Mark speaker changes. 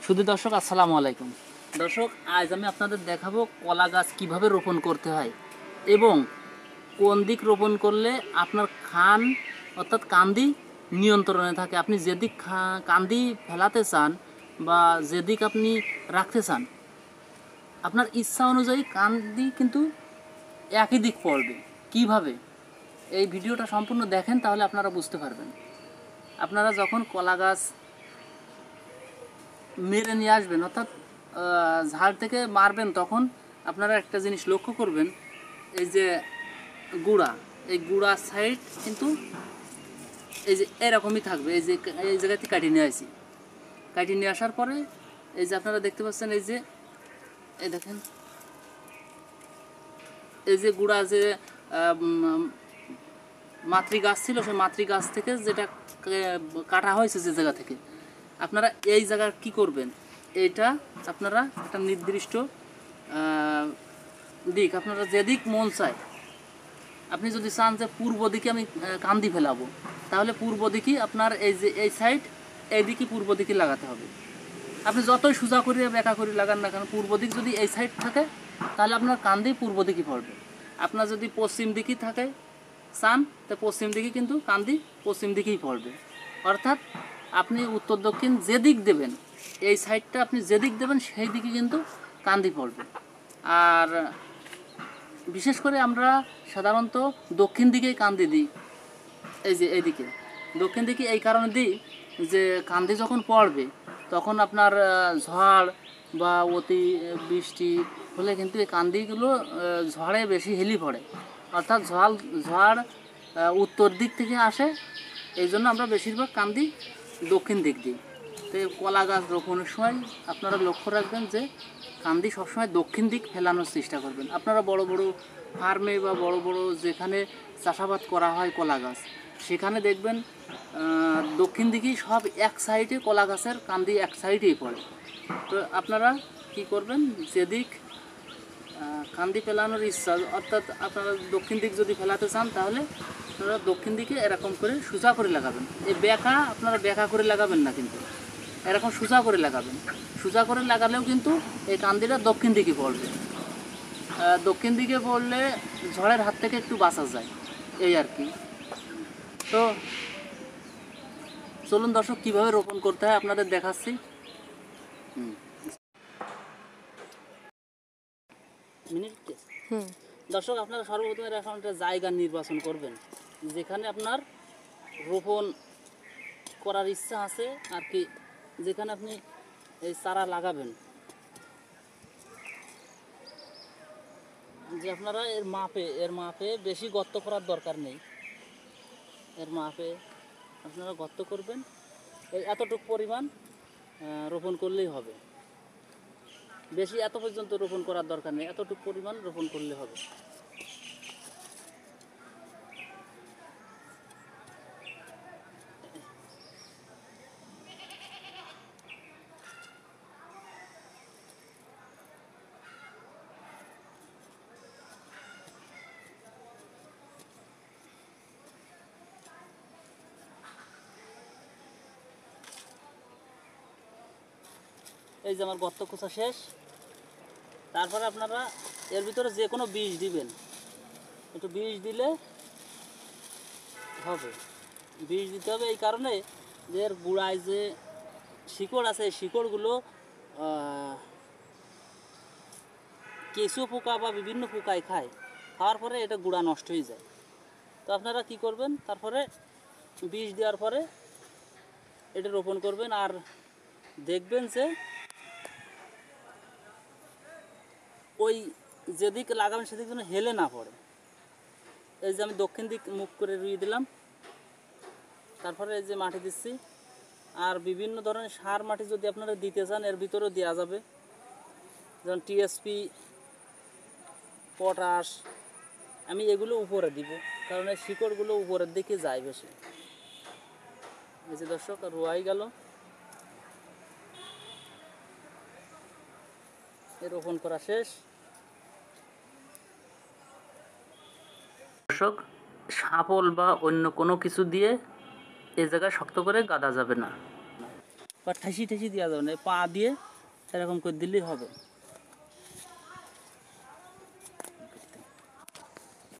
Speaker 1: শুধু দর্শক আসসালামু আলাইকুম। দর্শক, আজ আমি আপনাদের দেখাবো কলা গাছ কীভাবে রোপণ করতে হয় এবং কোন দিক রোপণ করলে আপনার খান অর্থাৎ কান্দি নিয়ন্ত্রণে থাকে। আপনি যেদিক কান্দি ফেলাতে চান বা যেদিক আপনি রাখতে চান, আপনার ইচ্ছা অনুযায়ী কান্দি কিন্তু একই দিক পড়বে। কিভাবে? এই ভিডিওটা সম্পূর্ণ দেখেন, তাহলে আপনারা বুঝতে পারবেন। আপনারা যখন কলা গাছ মেরে নিয়ে আসবেন অর্থাৎ ঝাড় থেকে মারবেন, তখন আপনারা একটা জিনিস লক্ষ্য করবেন, এই যে গুঁড়া, এই গুঁড়ার সাইড কিন্তু এই যে এরকমই থাকবে। এই যে এই জায়গাতে কাটিয়ে নিয়ে আসি, কাটিয়ে নিয়ে আসার পরে এই যে আপনারা দেখতে পাচ্ছেন, এই যে এই দেখেন, এই যে গুঁড়া যে মাতৃ গাছ ছিল, সেই মাতৃ গাছ থেকে যেটা কাটা হয়েছে যে জায়গা থেকে, আপনারা এই জায়গা কি করবেন, এইটা আপনারা একটা নির্দিষ্ট দিক, আপনারা যেদিক মন চায়, আপনি যদি চান যে পূর্ব দিকে আমি কান্দি ফেলাবো, তাহলে পূর্ব দিকে আপনার এই যে এই সাইড, এই দিকে পূর্ব দিকে লাগাতে হবে। আপনি যতই সোজা করে বেঁকা করে লাগান না কেন, পূর্ব দিক যদি এই সাইড থাকে, তাহলে আপনার কান্দি পূর্ব দিকে পড়বে। আপনার যদি পশ্চিম দিকে থাকে চান, তো পশ্চিম দিকে কিন্তু কান্দি পশ্চিম দিকেই পড়বে। অর্থাৎ আপনি উত্তর দক্ষিণ যেদিক দেবেন, এই সাইডটা আপনি যেদিক দেবেন সেই দিকে কিন্তু কান্দি পড়বে। আর বিশেষ করে আমরা সাধারণত দক্ষিণ দিকেই কান্দি দিই। এই যে এইদিকে দক্ষিণ দিকে এই কারণে দিই যে কান্দি যখন পড়বে, তখন আপনার ঝড় বা অতি বৃষ্টি হলে কিন্তু এই কান্দিগুলো ঝড়ে বেশি হেলি পড়ে। অর্থাৎ ঝড় উত্তর দিক থেকে আসে, এই জন্য আমরা বেশিরভাগ কান্দি দক্ষিণ দিক দিই। তো কলা গাছ রোপণের সময় আপনারা লক্ষ্য রাখবেন যে কান্দি সবসময় দক্ষিণ দিক ফেলানোর চেষ্টা করবেন। আপনারা বড় বড় ফার্মে বা বড় বড় যেখানে চাষাবাদ করা হয় কলা গাছ, সেখানে দেখবেন দক্ষিণ দিকেই সব এক সাইডে কলা গাছের কান্দি এক সাইডেই পড়ে। তো আপনারা কি করবেন, যেদিক কান্দি ফেলানোর ইচ্ছা, অর্থাৎ আপনারা দক্ষিণ দিক যদি ফেলাতে চান, তাহলে আপনারা দক্ষিণ দিকে এরকম করে সোজা করে লাগাবেন। এই বেঁকা আপনারা বেঁকা করে লাগাবেন না, কিন্তু এরকম সোজা করে লাগাবেন। সোজা করে লাগালেও কিন্তু এই কান্দিটা দক্ষিণ দিকে পড়বে। দক্ষিণ দিকে পড়লে ঝড়ের হাত থেকে একটু বাঁচা যায়, এই আর কি। তো চলুন দর্শক, কীভাবে রোপণ করতে হয় আপনাদের দেখাচ্ছি। দর্শক, আপনারা সর্বপ্রথমে এখন একটা জায়গা নির্বাচন করবেন, যেখানে আপনার রোপণ করার ইচ্ছা আছে আর কি, যেখানে আপনি এই চারা লাগাবেন। যে আপনারা এর মাপে বেশি গর্ত করার দরকার নেই। এর মাপে আপনারা গর্ত করবেন, এই এতটুকু পরিমাণ রোপণ করলেই হবে। বেশি এত পর্যন্ত রোপণ করার দরকার নেই, এতটুকু পরিমাণ রোপণ করলে হবে। এই যে আমার গর্ত খোঁচা শেষ। তারপরে আপনারা এর ভিতরে যে কোনো বীজ দিবেন, একটু বীজ দিলে হবে। বীজ দিতে হবে এই কারণে যে এর গুঁড়ায় যে শিকড় আছে, এই শিকড়গুলো কেঁচো পোকা বা বিভিন্ন পোকায় খায়, খাওয়ার পরে এটা গুঁড়া নষ্ট হয়ে যায়। তো আপনারা কি করবেন, তারপরে বীজ দেওয়ার পরে এটা রোপণ করবেন। আর দেখবেন যে ওই যেদিকে লাগাবেন সেদিক যেন হেলে না পড়ে। এই যে আমি দক্ষিণ দিক মুখ করে রুইয়ে দিলাম, তারপরে এই যে মাটি দিচ্ছি। আর বিভিন্ন ধরনের সার মাটি যদি আপনারা দিতে চান, এর ভিতরেও দেওয়া যাবে, যেমন টিএসপি, পটাশ। আমি এগুলো উপরে দিব, কারণ এই শিকড়গুলো উপরের দিকে যায় বেশি। এই যে দর্শক, রোয়াই গেল, এর রোপণ করা শেষ। দর্শক, শাপল বা অন্য কোনো কিছু দিয়ে এই জায়গায় শক্ত করে গাঁদা যাবে না। বা ঠেসি ঠেসি দেওয়া যাবে না, পা দিয়ে এরকম করে দিলেই হবে।